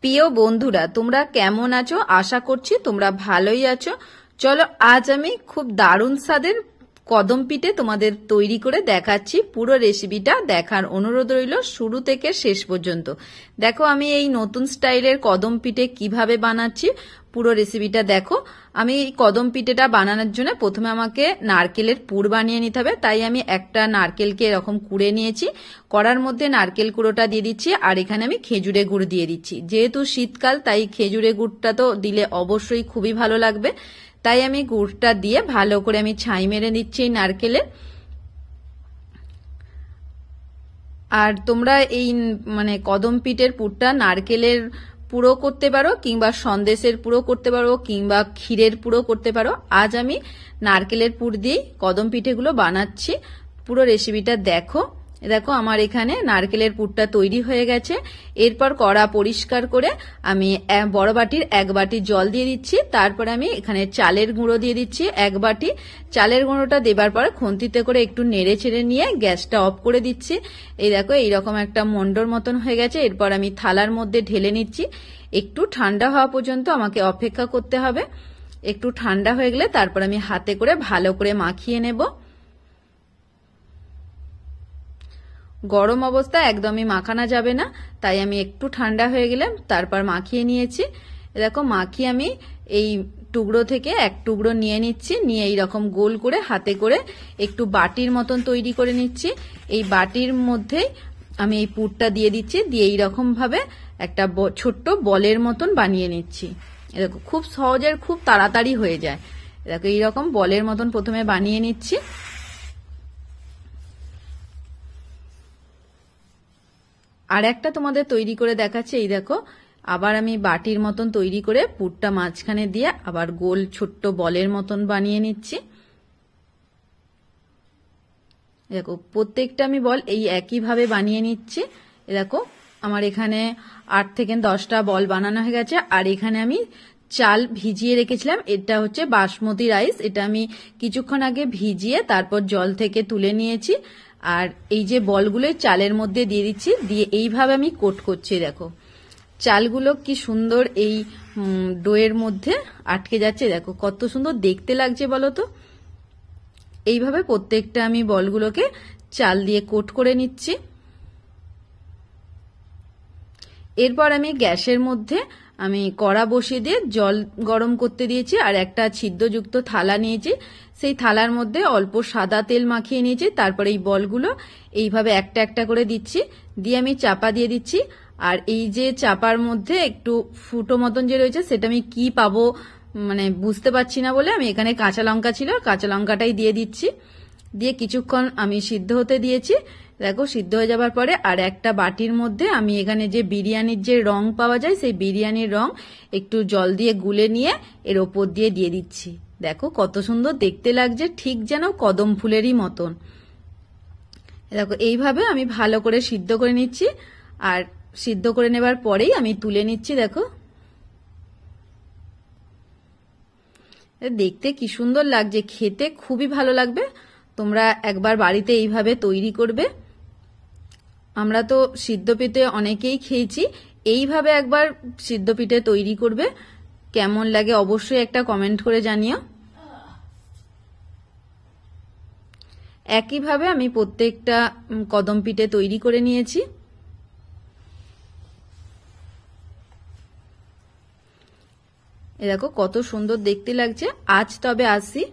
প্রিয় বন্ধুরা, তোমরা কেমন আছো? আশা করছি তোমরা ভালোই আছো। চলো, আজ আমি খুব দারুণ স্বাদের কদম পিঠে তোমাদের তৈরি করে দেখাচ্ছি। পুরো রেসিপিটা দেখার অনুরোধ রইল শুরু থেকে শেষ পর্যন্ত। দেখো আমি এই নতুন স্টাইলের কদম পিঠে কিভাবে বানাচ্ছি, পুরো রেসিপিটা দেখো। আমি এই কদম পিঠেটা বানানোর জন্য প্রথমে আমাকে নারকেলের পুর বানিয়ে নিতে হবে। তাই আমি একটা নারকেলকে এরকম কুড়ে নিয়েছি, কড়ার মধ্যে নারকেল কুড়োটা দিয়ে দিচ্ছি, আর এখানে আমি খেজুরে গুড় দিয়ে দিচ্ছি। যেহেতু শীতকাল তাই খেজুরে গুড়টা তো দিলে অবশ্যই খুবই ভালো লাগবে। তাই আমি গুড়টা দিয়ে ভালো করে আমি ছাই মেরে নিচ্ছি এই নারকেলে। আর তোমরা এই কদম পিঠের পুরটা নারকেলের পুরো করতে পারো, কিংবা সন্দেশের পুরো করতে পারো, কিংবা ক্ষীরের পুরো করতে পারো। আজ আমি নারকেলের পুর দিয়েই কদম পিঠেগুলো বানাচ্ছি। পুরো রেসিপিটা দেখো। দেখো আমার এখানে নারকেলের পুরটা তৈরি হয়ে গেছে। এরপর কড়া পরিষ্কার করে আমি বড় বাটির 1 বাটি জল দিয়ে দিচ্ছি। তারপর আমি এখানে চালের গুঁড়ো দিয়ে দিচ্ছি 1 বাটি। চালের গুঁড়োটা দেবার পরে খুন্তিতে করে একটু নেড়ে ছেড়ে নিয়ে গ্যাসটা অফ করে দিচ্ছি। এই দেখো এইরকম একটা মন্ডর মতন হয়ে গেছে। এরপর আমি থালার মধ্যে ঢেলে নিচ্ছি। একটু ঠান্ডা হওয়া পর্যন্ত আমাকে অপেক্ষা করতে হবে। একটু ঠান্ডা হয়ে গেলে তারপর আমি হাতে করে ভালো করে মাখিয়ে নেব। গরম অবস্থা একদমই মাখানো যাবে না, তাই আমি একটু ঠান্ডা হয়ে গেলে তারপর মাখিয়ে নিয়েছি। দেখো মাখিয়ে আমি এই টুকরো থেকে এক টুকরো নিয়ে নিচ্ছি, নিয়ে এইরকম গোল করে হাতে করে একটু বাটির মতন তৈরি করে নিচ্ছি। এই বাটির মধ্যেই আমি এই পুরটা দিয়ে দিচ্ছি, দিয়ে এইরকম ভাবে একটা ছোট্ট বলের মতন বানিয়ে নিচ্ছি। দেখো খুব সহজে খুব তাড়াতাড়ি হয়ে যায়। দেখো এইরকম বলের মতন প্রথমে বানিয়ে নিচ্ছি। আর একটা তোমাদের তৈরি করে দেখাচ্ছি। এই দেখো আবার আমি বাটির মতন তৈরি করে পুরটা মাঝখানে দিয়ে আবার গোল ছোট্ট বলের মতন বানিয়ে নিচ্ছি। দেখো প্রত্যেকটা আমি বল এই একইভাবে বানিয়ে নিচ্ছি। দেখো আমার এখানে 8 থেকে 10টা বল বানানো হয়ে গেছে। আর এখানে আমি চাল ভিজিয়ে রেখেছিলাম, এটা হচ্ছে বাসমতি রাইস। এটা আমি কিছুক্ষণ আগে ভিজিয়ে তারপর জল থেকে তুলে নিয়েছি। আর এই যে বলগুলো চালের মধ্যে দিয়ে দিচ্ছি, দিয়ে এইভাবে আমি কোট করছি। দেখো চালগুলো কি সুন্দর এই ডোয়ের মধ্যে আটকে যাচ্ছে। দেখো কত সুন্দর দেখতে লাগছে বলো তো। এইভাবে প্রত্যেকটা আমি বলগুলোকে চাল দিয়ে কোট করে নিচ্ছি। এরপর আমি গ্যাসের মধ্যে আমি কড়া বসিয়ে দিয়ে জল গরম করতে দিয়েছি, আর একটা ছিদ্রযুক্ত থালা নিয়েছি। সেই থালার মধ্যে অল্প সাদা তেল মাখিয়ে নিয়েছি। তারপরে এই বলগুলো এইভাবে একটা একটা করে দিচ্ছি, দিয়ে আমি চাপা দিয়ে দিচ্ছি। আর এই যে চাপার মধ্যে একটু ফুটো মতন যে রয়েছে সেটা আমি কি পাবো বুঝতে পারছি না বলে আমি এখানে কাঁচা লঙ্কা ছিল, কাঁচা লঙ্কাটাই দিয়ে দিচ্ছি। দিয়ে কিছুক্ষণ আমি সিদ্ধ হতে দিয়েছি। দেখো সিদ্ধ হয়ে যাবার পরে আর একটা বাটির মধ্যে আমি এখানে যে বিরিয়ানির যে রং পাওয়া যায় সেই বিরিয়ানির রং একটু জল দিয়ে গুলে নিয়ে এর ওপর দিয়ে দিয়ে দিচ্ছি। দেখো কত সুন্দর দেখতে লাগছে, ঠিক যেন কদম ফুলেরই মতন। দেখো এইভাবে আমি ভালো করে সিদ্ধ করে নিচ্ছি। আর সিদ্ধ করে নেবার পরেই আমি তুলে নিচ্ছি। দেখো দেখতে কি সুন্দর লাগছে, খেতে খুবই ভালো লাগবে। তোমরা একবার বাড়িতে এইভাবে তৈরি করবে। আমরা তো সিদ্ধ পিঠে অনেকেই খেয়েছি, এইভাবে একবার সিদ্ধ পিঠে তৈরি করবে। কেমন লাগে অবশ্যই একটা কমেন্ট করে জানিও। একইভাবে আমি প্রত্যেকটা কদম পিঠে তৈরি করে নিয়েছি। দেখো কত সুন্দর দেখতে লাগছে। আজ তবে আসি।